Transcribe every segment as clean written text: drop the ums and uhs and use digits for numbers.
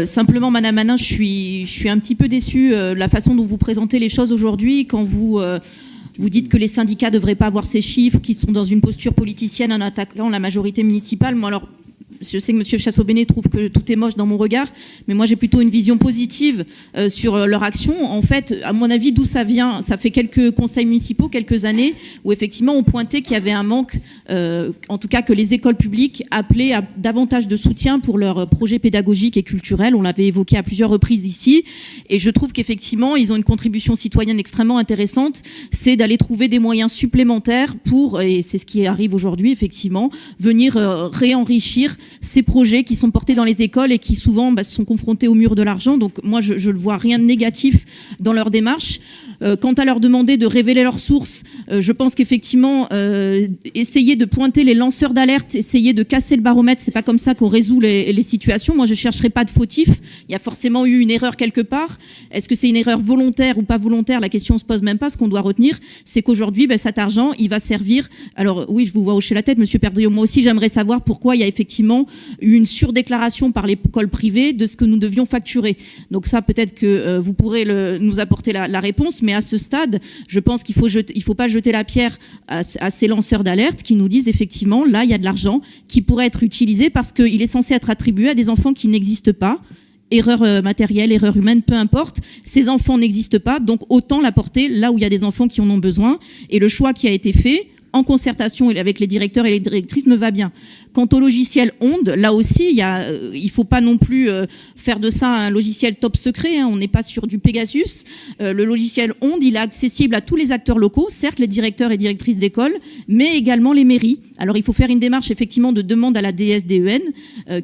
Simplement, Madame Manin, je suis un petit peu déçue de la façon dont vous présentez les choses aujourd'hui quand vous dites que les syndicats ne devraient pas avoir ces chiffres, qu'ils sont dans une posture politicienne en attaquant la majorité municipale. Moi, alors, je sais que M. Chassaubenet trouve que tout est moche dans mon regard, mais moi j'ai plutôt une vision positive sur leur action. En fait, à mon avis, d'où ça vient, ça fait quelques conseils municipaux, quelques années, où effectivement on pointait qu'il y avait un manque, en tout cas que les écoles publiques appelaient à davantage de soutien pour leurs projets pédagogiques et culturels. On l'avait évoqué à plusieurs reprises ici, et je trouve qu'effectivement ils ont une contribution citoyenne extrêmement intéressante, c'est d'aller trouver des moyens supplémentaires pour, et c'est ce qui arrive aujourd'hui effectivement, venir réenrichir ces projets qui sont portés dans les écoles et qui souvent sont confrontés au mur de l'argent. Donc moi, je ne vois rien de négatif dans leur démarche. Quant à leur demander de révéler leurs sources, je pense qu'effectivement, essayer de pointer les lanceurs d'alerte, essayer de casser le baromètre, c'est pas comme ça qu'on résout les situations. Moi, je chercherai pas de fautifs. Il y a forcément eu une erreur quelque part. Est-ce que c'est une erreur volontaire ou pas volontaire? La question ne se pose même pas. Ce qu'on doit retenir, c'est qu'aujourd'hui, cet argent, il va servir... Alors oui, je vous vois hocher la tête, Monsieur Perdriau. Moi aussi, j'aimerais savoir pourquoi il y a effectivement eu une surdéclaration par l'école privée de ce que nous devions facturer. Donc ça, peut-être que vous pourrez nous apporter la réponse, mais à ce stade, je pense qu'il faut pas jeter la pierre à ces lanceurs d'alerte qui nous disent effectivement, là, il y a de l'argent qui pourrait être utilisé parce qu'il est censé être attribué à des enfants qui n'existent pas. Erreur matérielle, erreur humaine, peu importe. Ces enfants n'existent pas, donc autant l'apporter là où il y a des enfants qui en ont besoin. Et le choix qui a été fait, en concertation avec les directeurs et les directrices, me va bien. Quant au logiciel Onde, là aussi, il ne faut pas non plus faire de ça un logiciel top secret. Hein, on n'est pas sur du Pegasus. Le logiciel Onde, il est accessible à tous les acteurs locaux, certes les directeurs et directrices d'école, mais également les mairies. Alors il faut faire une démarche effectivement de demande à la DSDEN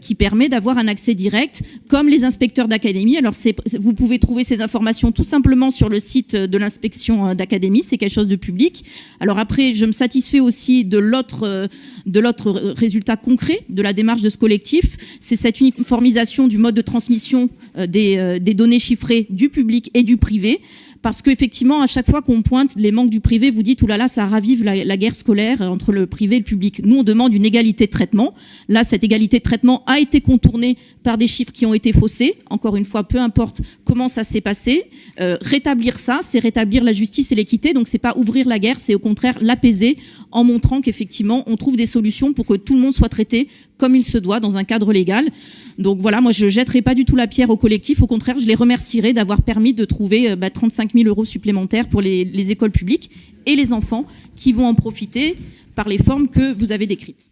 qui permet d'avoir un accès direct, comme les inspecteurs d'académie. Alors vous pouvez trouver ces informations tout simplement sur le site de l'inspection d'académie, c'est quelque chose de public. Alors après, je me satisfais aussi de l'autre résultat concret de la démarche de ce collectif, c'est cette uniformisation du mode de transmission des données chiffrées du public et du privé. Parce qu'effectivement, à chaque fois qu'on pointe les manques du privé, vous dites, oulala, ça ravive la guerre scolaire entre le privé et le public. Nous, on demande une égalité de traitement. Là, cette égalité de traitement a été contournée par des chiffres qui ont été faussés. Encore une fois, peu importe comment ça s'est passé. Rétablir ça, c'est rétablir la justice et l'équité. Donc, c'est pas ouvrir la guerre, c'est au contraire l'apaiser en montrant qu'effectivement, on trouve des solutions pour que tout le monde soit traité comme il se doit dans un cadre légal. Donc voilà, moi je ne jetterai pas du tout la pierre au collectif, au contraire je les remercierai d'avoir permis de trouver 35 000 € supplémentaires pour les écoles publiques et les enfants qui vont en profiter par les formes que vous avez décrites.